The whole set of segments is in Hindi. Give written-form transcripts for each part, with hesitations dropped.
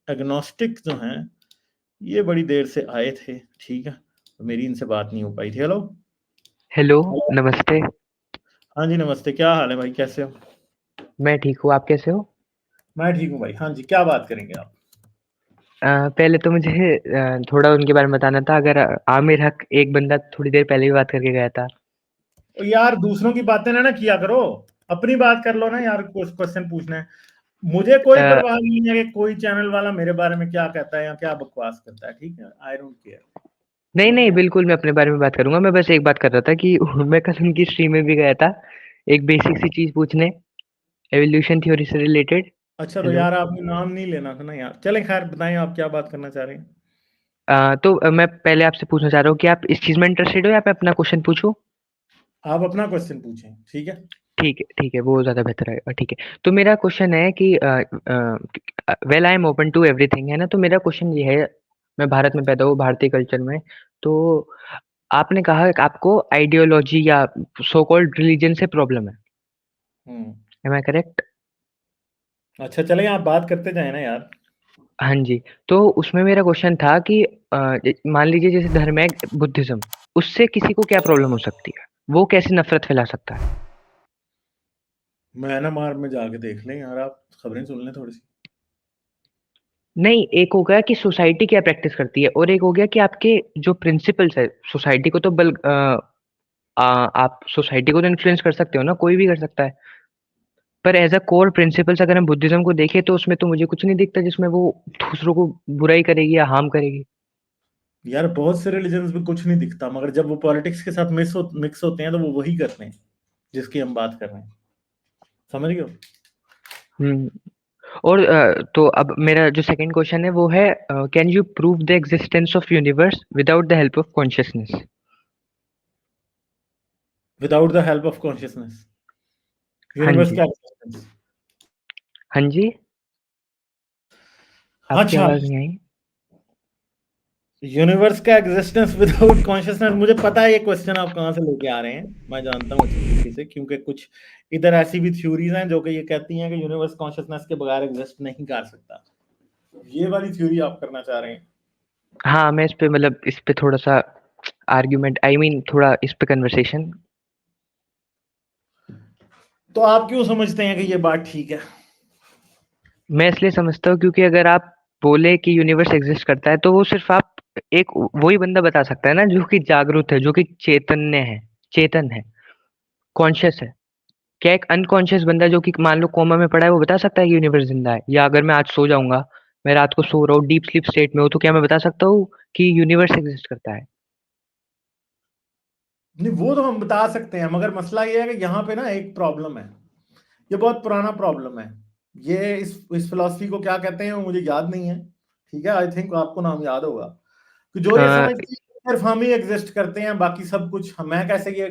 एग्नोस्टिक जो हैं ये बड़ी देर से आए थे, ठीक है, तो मेरी इनसे बात नहीं हो पाई थी। हेलो हेलो, नमस्ते। हाँ जी नमस्ते, क्या हाल है भाई, कैसे हो? मैं ठीक हूँ, आप कैसे हो? मैं ठीक हूँ भाई। हाँ जी, क्या बात करेंगे आप? पहले तो मुझे थोड़ा उनके बारे में बताना था। अगर आमिर हक, एक बंदा थोड़ी देर पहले भी बात करके गया था। ओ यार, दूसरों की बातें ना किया करो, अपनी बात कर लो ना यार। कुछ क्वेश्चन पूछना है, मुझे कोई अ, परवाह नहीं है कि कोई चैनल वाला मेरे बारे में क्या कहता है या क्या बकवास करता है, ठीक है, आई डोंट केयर। नहीं समझ नहीं, गए? बिल्कुल मैं अपने बारे में बात करूंगा। मैं बस एक बात कर रहा था कि मैं कल उनकी स्ट्रीम में भी गया था, एक बेसिक सी चीज पूछने, एवोल्यूशन थ्योरी से रिलेटेड। अच्छा, तो हेलो। यार आपने नाम नहीं लेना था ना यार। चलें, खैर बताएं आप क्या बात करना चाह रहे हैं। मैं पहले आपसे पूछना चाह रहा हूँ कि आप इस चीज में इंटरेस्टेड हो या मैं अपना क्वेश्चन पूछूं? आप अपना क्वेश्चन पूछें, ठीक है। ठीक है, वो ज़्यादा बेहतर है। ठीक है, तो मेरा क्वेश्चन है कि well I am open to everything, है ना? तो मेरा क्वेश्चन ये है, मैं भारत में पैदा हुआ, भारतीय कल्चर में। तो आपने कहा कि आपको आइडियोलॉजी या सो कॉल्ड रिलीजन से प्रॉब्लम है। हम्म। Am I correct? अच्छा, चलें, आप बात करते जाए ना यार। हाँ जी। तो उसमें मेरा क्वेश्चन था कि मान लीजिए जैसे धर्म है बुद्धिज्म, उससे किसी को क्या प्रॉब्लम हो सकती है? वो कैसे नफरत फैला सकता है? म्यांमार में जाके देख लें यार, आप खबरें सुन लें थोड़ी सी। नहीं, एक हो गया कि सोसाइटी क्या प्रैक्टिस करती है, और एक हो गया कि आपके जो प्रिंसिपल्स है। सोसाइटी को तो आप सोसाइटी को तो इन्फ्लुएंस कर सकते हो ना, कोई भी कर सकता है। पर एज अ कोर प्रिंसिपल्स अगर हम बुद्धिज्म को देखें तो उसमें तो मुझे कुछ नहीं दिखता जिसमें वो दूसरों को बुराई करेगी या हार्म करेगी। यार बहुत से रिलीजन्स में कुछ नहीं दिखता, मगर जब वो पॉलिटिक्स के साथ मिक्स होते हैं तो वो वही करते हैं जिसकी हम बात कर रहे हैं। समझ गए हो? हम्म। और तो अब मेरा जो सेकंड क्वेश्चन है वो है, can you prove the existence of universe without the help of consciousness? Without the help of consciousness, हाँ यूनिवर्स जी। का existence। हाँ जी। आपकी अच्छा, आवाज नहीं आई। यूनिवर्स का एग्जिस्टेंस विदाउट कॉन्शियसनेस, मुझे पता है ये क्वेश्चन आप कहाँ से लेके आ रहे हैं। मैं जानता हूँ अच्छी तरीके से, क्योंकि कुछ इधर ऐसी भी थ्योरीज हैं जो कि ये कहती हैं कि यूनिवर्स कॉन्शियसनेस के बगैर एग्जिस्ट नहीं कर सकता। ये वाली थ्योरी आप करना चाह रहे हैं? हाँ, मैं इस पे थोड़ा सा आर्ग्यूमेंट, आई मीन थोड़ा इस पे कन्वर्सेशन। तो आप क्यों समझते हैं कि ये बात ठीक है? मैं इसलिए समझता हूँ क्योंकि अगर आप बोले कि यूनिवर्स एग्जिस्ट करता है तो वो सिर्फ आप एक वही बंदा बता सकता है ना जो कि जागरूक है, जो कि चैतन्य है, चेतन है, कॉन्शियस है। क्या एक अनकॉन्शियस बंदा जो कि मान लो कोमा में पड़ा है वो बता सकता है कि यूनिवर्स जिंदा है? या अगर मैं आज सो जाऊंगा, मैं रात को सो रहा हूँ, डीप स्लीप स्टेट में हूँ, तो क्या मैं बता सकता हूँ कि यूनिवर्स एग्जिस्ट करता है? नहीं, वो तो हम बता सकते हैं, मगर मसला ये है कि यहाँ पे ना एक प्रॉब्लम है। ये बहुत पुराना प्रॉब्लम है। ये इस फिलॉसफी को क्या कहते हैं वो मुझे याद नहीं है, ठीक है, आई थिंक आपको नाम याद होगा। कि जो ये अ, समझते हैं कि सिर्फ हम ही एग्जिस्ट करते हैं, बाकी सब कुछ मैं कैसे ये।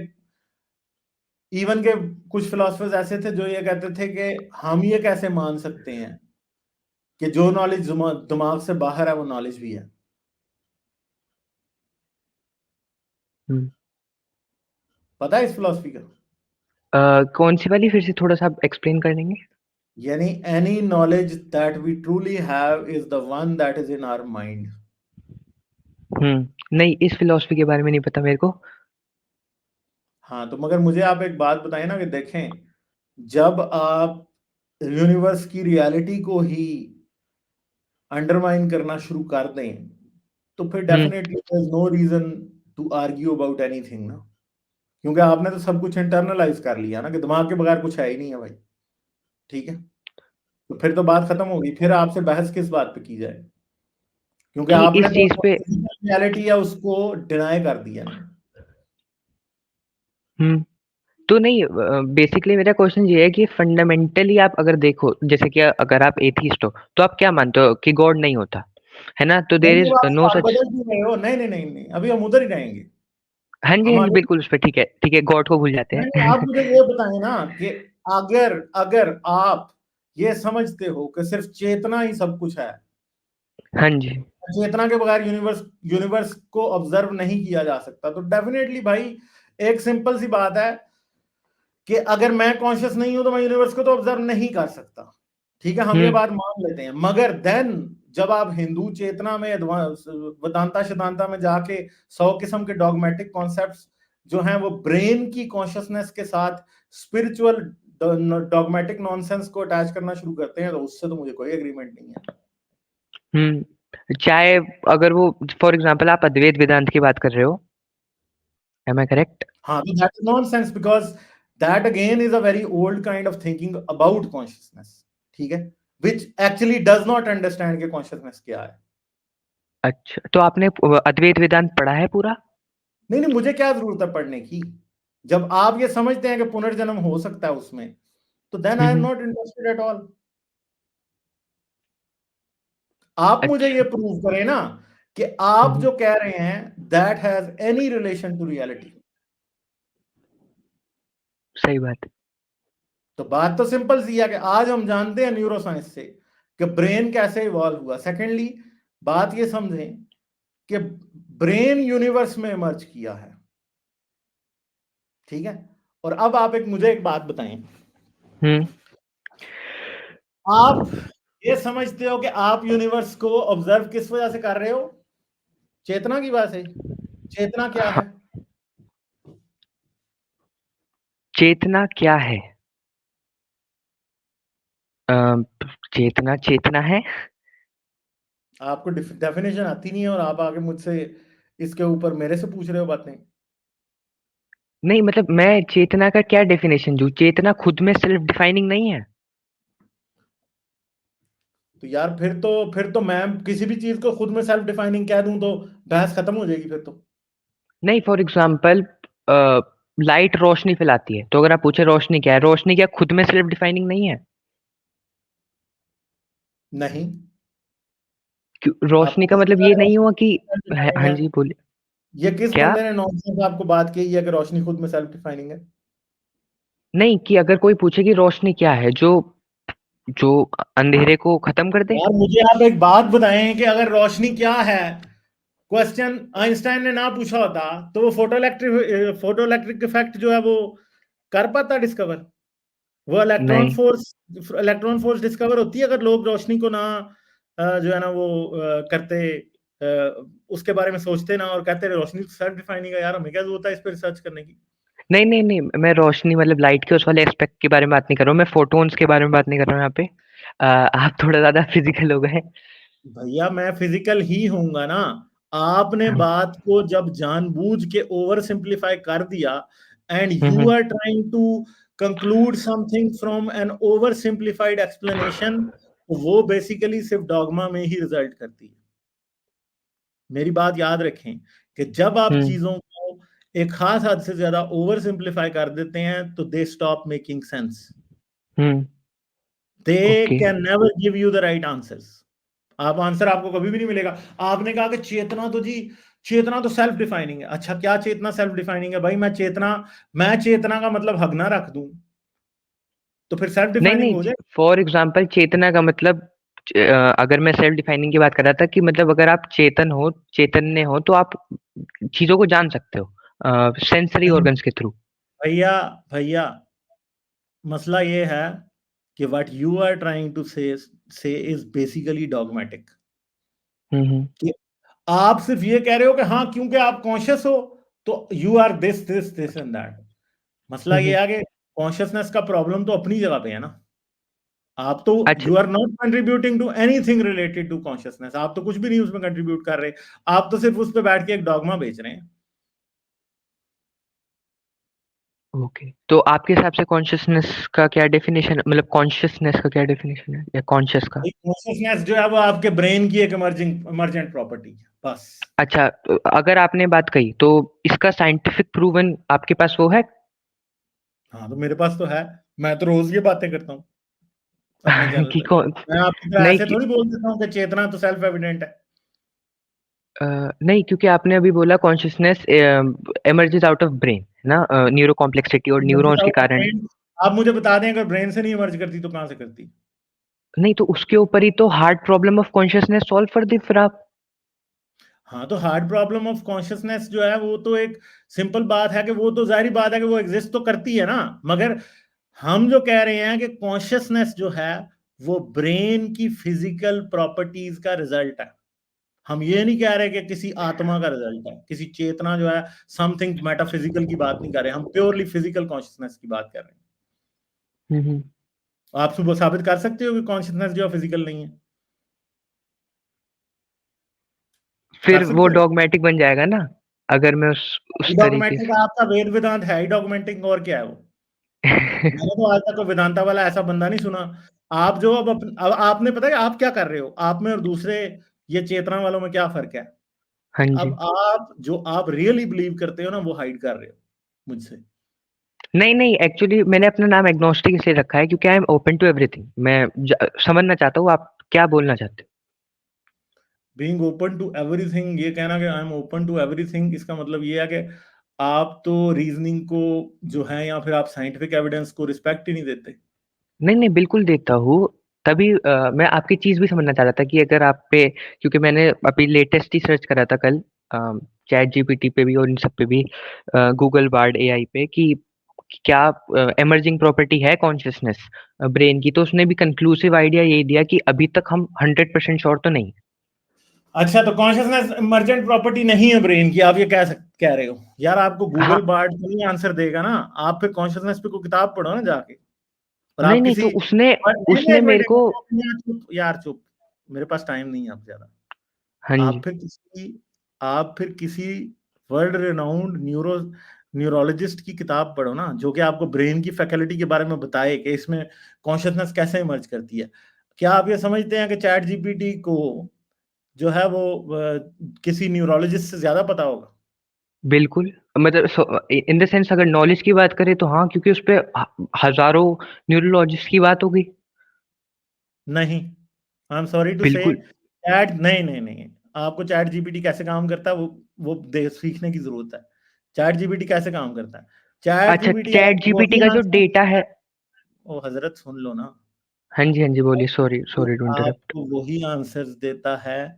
इवन के कुछ फिलोसफर्स ऐसे थे जो ये कहते थे कि हम ये कैसे मान सकते हैं कि जो नॉलेज दिमाग से बाहर है वो नॉलेज भी है। हम्म, पता है इस फिलोसफी का? कौन सी वाली, फिर से थोड़ा सा आप एक्सप्लेन कर देंगे? यानी any knowledge that we truly have is the one that is in our mind. नहीं, इस फिलॉसफी के बारे में नहीं पता मेरे को। हाँ, तो मगर मुझे आप एक बात बताएं ना कि देखें, जब आप यूनिवर्स की रियलिटी को ही अंडरमाइन करना शुरू कर दें, तो फिर hmm. Definitely there is no reason to argue about anything ना। क्योंकि आपने तो सब कुछ इंटरनलाइज कर लिया ना कि दिमाग के बगैर कुछ है ही नहीं है भाई, ठीक है। तो फिर तो बात खत्म होगी, फिर आपसे बहस किस बात पे की जाए? क्योंकि कि आपने इस तो चीज पे। रियलिटी है उसको डिनाई कर दिया ना। हम्म। तो नहीं, बेसिकली मेरा क्वेश्चन ये है कि फंडामेंटली आप अगर देखो, जैसे कि अगर आप एथीस्ट हो तो आप क्या मानते हो कि गॉड नहीं होता, है ना? तो देयर नहीं, इज अब नो आप सच। बदल क्यों रहे हो? नहीं नहीं नहीं नहीं, अभी हम उधर ही रहेंगे। हाँ हम जी, आगे बिल्कुल उस पे ठीक है, ठीक है, गॉड को भूल जाते नहीं नहीं, आप हैं। मुझे ये बताएं ना कि अगर अगर आप ये समझते हो कि सिर्फ चेतना ही सब कुछ है, हाँ जी। चेतना के बगैर यूनिवर्स यूनिवर्स को ऑब्जर्व नहीं किया जा सकता, तो डेफिनेटली भाई एक सिंपल सी बात है कि अगर मैं कॉन्शियस नहीं हूं तो मैं यूनिवर्स को तो ऑब्जर्व नहीं कर सकता। ठीक है, हम ये हम्म। बात मान लेते हैं, मगर देन जब आप हिंदू चेतना में वेदांता सिद्धांता में जाके 100 किस्म के डॉगमेटिक कॉन्सेप्ट्स जो हैं वो ब्रेन की कॉन्शियसनेस के साथ स्पिरिचुअल डॉगमेटिक नॉनसेंस को अटैच करना शुरू करते हैं, तो उससे तो मुझे कोई एग्रीमेंट नहीं है। चाहे अगर वो फॉर एग्जांपल आप अद्वैत वेदांत की बात कर रहे हो, am I correct? हाँ, तो that is nonsense because that again is a very old kind of thinking about consciousness, ठीक है, which actually does not understand कि consciousness क्या है। अच्छा, तो आपने अद्वैत वेदांत पढ़ा है पूरा? नहीं, मुझे क्या जरूरत है पढ़ने की, जब आप ये समझते हैं कि पुनर्जन्म हो सकता है उसमें, तो then I am not interested at all। आप मुझे ये प्रूव करें ना कि आप जो कह रहे हैं that has any relation to reality। सही बात है। तो बात तो सिंपल सी है कि आज हम जानते हैं न्यूरोसाइंस से कि ब्रेन कैसे इवॉल्व हुआ। सेकेंडली बात ये समझें कि ब्रेन यूनिवर्स में इमर्ज किया है, ठीक है। और अब आप मुझे एक बात बताएं, आप ये समझते हो कि आप यूनिवर्स को ऑब्जर्व किस वजह से कर रहे हो? चेतना की वजह से। चेतना क्या है? चेतना क्या है? चेतना चेतना है। आपको डेफिनेशन आती नहीं है और आप आगे मुझसे इसके ऊपर मेरे से पूछ रहे हो बातें। नहीं मतलब मैं चेतना का क्या डेफिनेशन दूं? चेतना खुद में सेल्फ डिफाइनिंग नहीं है। तो यार फिर तो मैं किसी भी चीज को खुद में सेल्फ डिफाइनिंग कह दूं तो बहस खत्म हो जाएगी फिर तो। नहीं, फॉर एग्जाम्पल लाइट रोशनी फैलाती है, तो अगर आप पूछे रोशनी क्या है, रोशनी क्या खुद में सेल्फ डिफाइनिंग नहीं है? नहीं, रोशनी आपको का किस मतलब तरह ये नहीं हुआ कि सेल्फ डिफाइनिंग हाँ है? जी बोलिए। ये किस क्या? बंदे ने नॉनसेंस आपको बात कही है कि रोशनी खुद में सेल्फ डिफाइनिंग है? नहीं, कि अगर कोई पूछे कि रोशनी क्या है, जो जो अंधेरे को खत्म कर दे। यार मुझे आप एक बात बताएं कि अगर रोशनी क्या है, क्वेश्चन आइंस्टाइन ने ना पूछा होता तो वो फोटो इलेक्ट्रिक इफेक्ट जो है वो कर पाता डिस्कवर? वो नहीं इलेक्ट्रॉन फोर्स डिस्कवर होती है अगर लोग रोशनी को ना जो है ना वो करते, उसके बारे में सोचते ना और कहते रोशनी सेल्फ डिफाइनिंग है। यार हमें क्या जरूरत है इस पर रिसर्च करने की? नहीं नहीं नहीं, मैं रोशनी मतलब लाइट के उस वाले एस्पेक्ट के बारे में बात नहीं कर रहा हूँ, मैं फोटोन्स के बारे में बात नहीं कर रहा हूँ यहाँ पे। आप थोड़ा ज्यादा फिजिकल हो गए। भैया मैं फिजिकल ही होऊंगा ना। आपने हाँ। बात को जब जानबूझ के ओवर सिंप्लीफाई कर दिया and hmm you are trying to conclude something from an over simplified explanation, तो वो बेसिकली सिर्फ डॉगमा में ही रिजल्ट करती है। मेरी बात याद रखें कि जब आप हम्म चीजों को एक खास हद से ज्यादा ओवर सिंप्लीफाई कर देते हैं तो they stop making sense, hmm they okay. Can never give you the right answers. आप आंसर आपको कभी भी नहीं मिलेगा। आपने कहा कि चेतना तो सेल्फ डिफाइनिंग है। अच्छा क्या चेतना सेल्फ डिफाइनिंग है? भाई मैं चेतना का मतलब हगना रख दूं तो फिर सेल्फ नहीं डिफाइनिंग हो नहीं, जाए? फॉर एग्जांपल चेतना का मतलब अगर मैं सेल्फ डिफाइनिंग की बात कर रहा था कि मतलब अगर आप चेतन हो, चैतन्य हो, तो आप चीजों को जान सकते हो सेंसरी नहीं ऑर्गन्स के थ्रू। भैया, भैया मसला ये है कि what you are trying to say is basically dogmatic. Hmm कि आप सिर्फ ये कह रहे हो कि हाँ क्योंकि आप कॉन्शियस हो तो you are this this this and that. मसला हम्म ये है कि कॉन्शियसनेस का प्रॉब्लम तो अपनी जगह पे है ना। आप तो अच्छा। You are not contributing to anything related to consciousness. आप तो कुछ भी नहीं उसमें कंट्रीब्यूट कर रहे। आप तो सिर्फ उस पर बैठ के एक डॉगमा बेच रहे हैं। ओके, तो आपके हिसाब से कॉन्शियसनेस का क्या डेफिनेशन, मतलब कॉन्शियसनेस का क्या डेफिनेशन है, या कॉन्शियस का? कॉन्शियसनेस जो है वो आपके ब्रेन की एक इमर्जेंट प्रॉपर्टी है बस। अच्छा, तो अगर आपने बात कही तो इसका साइंटिफिक प्रूवन आपके पास वो है? हाँ तो मेरे पास तो है। मैं तो रोज ये बातें करता हूँ अपने चैनल कि पे। कौन? मैं आपकी तरह नहीं ऐसे थोड़ी बोल देता हूँ कि चेतना तो सेल्फ एविडेंट है। नहीं, क्योंकि आपने अभी बोला consciousness emerges out of brain, है ना, न्यूरो कॉम्प्लेक्सिटी और न्यूरॉन्स के कारण। आप मुझे बता दें अगर ब्रेन से नहीं इमर्ज करती तो कहां से करती? नहीं, तो उसके ऊपर ही तो hard problem of consciousness solve कर दी फिर आप। हाँ तो हार्ड प्रॉब्लम ऑफ कॉन्शियसनेस जो है वो तो एक सिंपल बात है कि वो तो जाहिर बात है कि वो एग्जिस्ट तो करती है ना। मगर हम जो कह रहे हैं कि कॉन्शियसनेस जो है वो ब्रेन की फिजिकल प्रॉपर्टीज का रिजल्ट है। हम ये नहीं कह रहे कि किसी आत्मा का रिजल्ट है, किसी चेतना जो है समथिंग मेटाफिजिकल की बात नहीं कर रहे, हम प्योरली फिजिकल कॉन्शियसनेस की बात कर रहे हैं। आप सुबह साबित कर सकते हो कि कॉन्शियसनेस जो है फिजिकल नहीं है? फिर कर वो सकते हो? डॉगमेटिक बन जाएगा ना, अगर मैं उस तरीके डॉगमेटिक से आपका वेद वेदांत है ही डॉगमेटिक, और क्या है वो? मैंने तो आज तक कोई वेदांता वाला ऐसा बंदा नहीं सुना। आप जो अब आपने पता है आप क्या कर रहे हो, आप में और दूसरे ये चेतना वालों में क्या फर्क है? हाँ जी। अब आप जो आप रियली बिलीव करते हो ना, वो हाइड कर रहे हो मुझसे। नहीं नहीं, एक्चुअली मैंने अपना नाम एग्नोस्टिक इसलिए रखा है क्योंकि I am open to everything. मैं समझना चाहता हूँ आप क्या बोलना चाहते हो। बीइंग ओपन टू एवरीथिंग, ये कहना कि I am open to everything, इसका मतलब ये है कि आप तो रीजनिंग को जो है या फिर आप साइंटिफिक एविडेंस को रिस्पेक्ट ही नहीं देते। नहीं नहीं, बिल्कुल देता हूँ। तभी मैं आपकी चीज भी समझना चाह रहा था कि अगर आप पे, क्योंकि मैंने अभी लेटेस्ट ही सर्च करा था कल चैट जीपीटी पे भी और इन सब पे भी, गूगल बार्ड एआई पे, कि क्या एमर्जिंग प्रॉपर्टी है कॉन्शियसनेस ब्रेन की, तो उसने भी कंक्लूसिव आइडिया यही दिया कि अभी तक हम 100% श्योर तो नहीं। अच्छा, तो कॉन्शियसनेस इमर्जेंट प्रॉपर्टी नहीं है ब्रेन की, आप ये कह रहे हो? यार आपको हाँ। गूगल बार्ड नहीं आंसर देगा ना, आप फिर कॉन्शियसनेस पे कोई किताब पढ़ो ना जाके। और नहीं आप नहीं, किसी तो उसने नहीं नहीं, उसने एक मिनट मेरे एक को। मिनट, यार चुप यार चुप, मेरे पास टाइम नहीं है अब ज्यादा। हाँ आप जी। फिर किसी आप फिर किसी वर्ल्ड रिनाउंड न्यूरोलॉजिस्ट की किताब पढ़ो ना, जो कि आपको ब्रेन की फैकल्टी के बारे में बताए कि इसमें कॉन्शियसनेस कैसे इमर्ज करती है। क्या आप ये समझते हैं कि चैट जीपीटी को जो है वो किसी न्यूरोलॉजिस्ट से ज्यादा पता होगा? बिल्कुल, मतलब इन द सेंस अगर नॉलेज की बात करें तो हाँ, क्योंकि उस पे हजारों न्यूरोलॉजिस्ट की बात हो गई। नहीं, आई एम सॉरी टू से, बिल्कुल। चैट नहीं नहीं नहीं, आपको चैट जीपीटी कैसे काम करता है वो सीखने की जरूरत है। चैट जीपीटी कैसे काम करता है? चैट अच्छा, जीपीटी चैट आपको जीपीटी वही का जो आंसर डेटा देता है। है। ओ हजरत सुन लो ना, हाँ जी, हाँ जी, बोलिए। सॉरी वो सॉरी टू इंटरप्ट। आपको वही आंसर्स देता है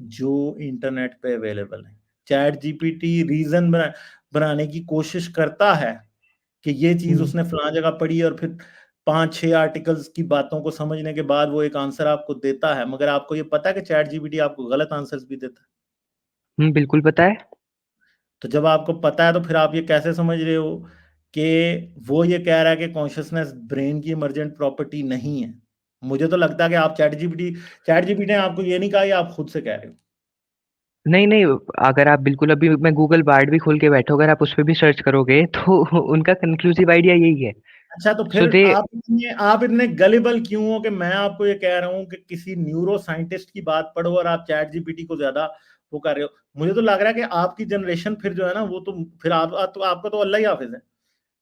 जो इंटरनेट पे अवेलेबल है। चैट जीपीटी रीजन बनाने की कोशिश करता है कि ये चीज हम्म। उसने फलां जगह पढ़ी, और फिर 5-6 आर्टिकल्स की बातों को समझने के बाद वो एक आंसर आपको देता है। मगर आपको ये पता है कि चैट जीपीटी आपको गलत आंसर्स भी देता है? बिल्कुल पता है। तो जब आपको पता है तो फिर आप ये कैसे समझ रहे हो कि वो ये कह रहा है कि कॉन्शियसनेस ब्रेन की इमर्जेंट प्रॉपर्टी नहीं है? मुझे तो लगता है कि आप चैट जीपीटी ने आपको ये नहीं कहा, ये आप खुद से कह रहे हो। नहीं नहीं, अगर आप बिल्कुल अभी मैं गूगल बार्ड भी खोल के बैठो, अगर आप उस पर भी सर्च करोगे तो उनका कंक्लूसिव आइडिया यही है। अच्छा, तो सो फिर दे। आप इतने गलिबल क्यों हो कि मैं आपको ये कह रहा हूँ कि किसी न्यूरो साइंटिस्ट की बात पढ़ो और आप चैट जीपीटी को ज्यादा वो कर रहे हो? मुझे तो लग रहा है कि आपकी जनरेशन फिर जो है ना, वो तो फिर तो आपका तो अल्लाह ही हाफिज है,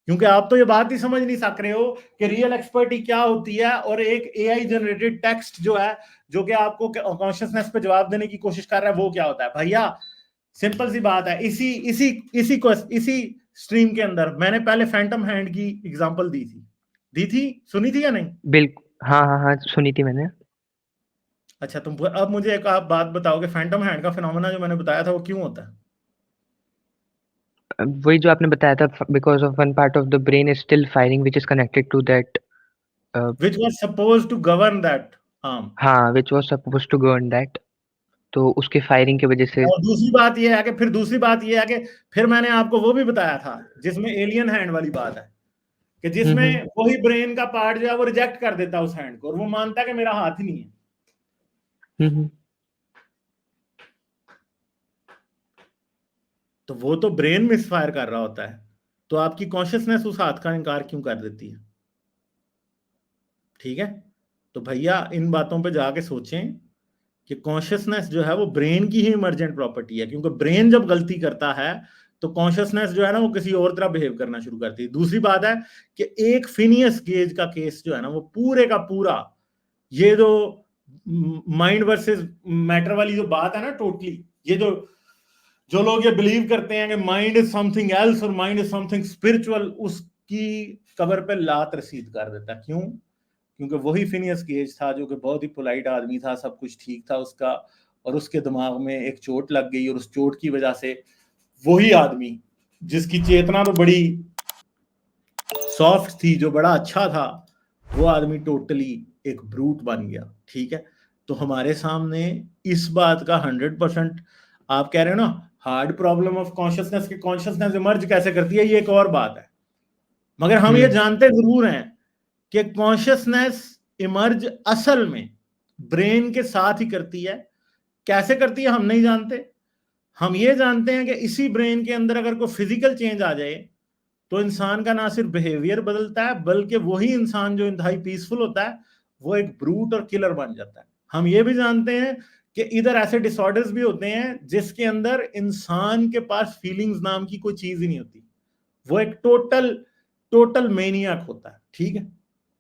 क्योंकि आप तो ये बात ही समझ नहीं सक रहे हो कि रियल एक्सपर्टी क्या होती है, और एक एआई जनरेटेड टेक्स्ट जो है, जो कि आपको कॉन्शियसनेस पे जवाब देने की कोशिश कर रहा है, वो क्या होता है भैया? सिंपल सी बात है। इसी स्ट्रीम के अंदर मैंने पहले फैंटम हैंड की एग्जांपल दी थी, सुनी थी या नहीं? बिल्कुल, हाँ हाँ हाँ, सुनी थी मैंने। अच्छा, तुम अब मुझे एक आप बात बताओ कि फैंटम हैंड का फिनोमेना जो मैंने बताया था वो क्यों होता है? वही जो आपने बताया था, because of one part of the brain is still firing which is connected to that. Which was suppose to govern that arm. हाँ, which was suppose to govern that. तो उसके फायरिंग की वजह से। और दूसरी बात ये है कि फिर मैंने आपको वो भी बताया था जिसमें एलियन हैंड वाली बात है, कि हम्म। जिसमें वही ब्रेन का पार्ट जो है वो रिजेक्ट कर देता है उस हैंड को, और वो मानता है कि मेरा हाथ ही नहीं है। हम्म। तो वो तो ब्रेन मिसफायर कर रहा होता है, तो आपकी कॉन्शियसनेस उस हाथ का इनकार क्यों कर देती है? ठीक है, तो भैया इन बातों पे जाके सोचें कि कॉन्शियसनेस जो है वो ब्रेन की ही इमर्जेंट प्रॉपर्टी है, क्योंकि ब्रेन जब गलती करता है तो कॉन्शियसनेस जो है ना वो किसी और तरह बिहेव करना शुरू करती है। दूसरी बात है कि एक फिनियस गेज का केस जो है ना, वो पूरे का पूरा, ये जो माइंड वर्सेस मैटर वाली जो बात है ना, टोटली, ये जो जो लोग ये बिलीव करते हैं कि माइंड इज समथिंग एल्स और माइंड इज समथिंग स्पिरिचुअल, उसकी कबर पे लात रसीद कर देता है। क्यों? क्योंकि वही फिनियस गेज था जो कि बहुत ही पोलाइट आदमी था, सब कुछ ठीक था उसका, और उसके दिमाग में एक चोट लग गई, और उस चोट की वजह से वही आदमी जिसकी चेतना तो बड़ी सॉफ्ट थी, जो बड़ा अच्छा था, वो आदमी टोटली एक ब्रूट बन गया, ठीक है। तो हमारे सामने इस बात का 100% आप कह रहे हो ना हार्ड प्रॉब्लम ऑफ कॉन्शियसनेस की कॉन्शियसनेस इमर्ज कैसे करती है, ये एक और बात है। मगर हम ये जानते जरूर हैं कि कॉन्शियसनेस इमर्ज असल में ब्रेन के साथ ही करती है। कैसे करती है हम नहीं जानते। हम ये जानते हैं कि इसी ब्रेन के अंदर अगर कोई फिजिकल चेंज आ जाए तो इंसान का ना सिर्फ बिहेवियर बदलता है, बल्कि वही इंसान जो इंतहाई पीसफुल होता है वो एक ब्रूट और किलर बन जाता है। हम ये भी जानते हैं कि इधर ऐसे डिसऑर्डर्स भी होते हैं जिसके अंदर इंसान के पास फीलिंग्स नाम की कोई चीज ही नहीं होती, वो एक टोटल मेनियक होता है, ठीक है।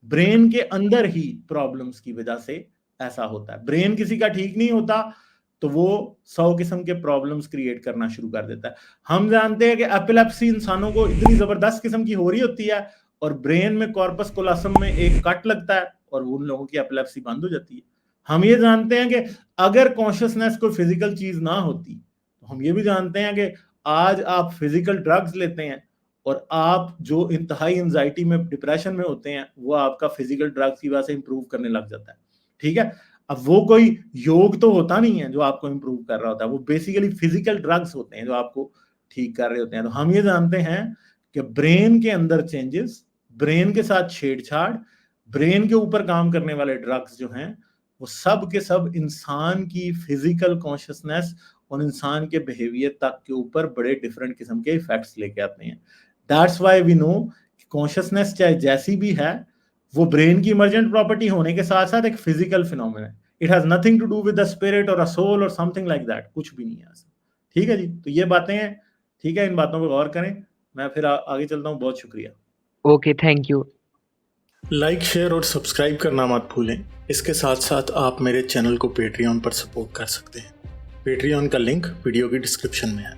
ब्रेन के अंदर ही प्रॉब्लम्स की वजह से ऐसा होता है। ब्रेन किसी का ठीक नहीं होता तो वो 100 किस्म के प्रॉब्लम्स क्रिएट करना शुरू कर देता है। हम जानते हैं कि एपिलेप्सी इंसानों को इतनी जबरदस्त किस्म की हो रही होती है और ब्रेन में कॉर्पस कोलोसम में एक कट लगता है और उन लोगों की एपिलेप्सी बंद हो जाती है। हम ये जानते हैं कि अगर कॉन्शियसनेस कोई फिजिकल चीज ना होती तो हम ये भी जानते हैं कि आज आप फिजिकल ड्रग्स लेते हैं और आप जो इंतहाई एंजाइटी में डिप्रेशन में होते हैं वो आपका फिजिकल ड्रग्स की वजह से इंप्रूव करने लग जाता है, ठीक है। अब वो कोई योग तो होता नहीं है जो आपको इंप्रूव कर रहा होता है, वो बेसिकली फिजिकल ड्रग्स होते हैं जो आपको ठीक कर रहे होते हैं। तो हम ये जानते हैं कि ब्रेन के अंदर चेंजेस, ब्रेन के साथ छेड़छाड़, ब्रेन के ऊपर काम करने वाले ड्रग्स जो हैं वो सब के सब इंसान की फिजिकल कॉन्शियसनेस और इंसान के बिहेवियर तक के ऊपर बड़े डिफरेंट किस्म के इफेक्ट्स लेके आते हैं। That's why we know consciousness चाहे जैसी भी है वो ब्रेन की इमर्जेंट प्रॉपर्टी होने के साथ साथ एक फिजिकल फिनोमेना है। It has nothing to do with the spirit और अ सोल और समथिंग लाइक दैट, कुछ भी नहीं है ऐसा, ठीक है जी। तो ये बातें हैं, ठीक है, इन बातों पर गौर करें। मैं फिर आगे चलता हूँ, बहुत शुक्रिया। Okay, thank you. Like, share और सब्सक्राइब करना मत भूलें। इसके साथ साथ आप मेरे चैनल को पेट्रियन पर सपोर्ट कर सकते हैं। पेट्रियन का लिंक वीडियो की डिस्क्रिप्शन में है।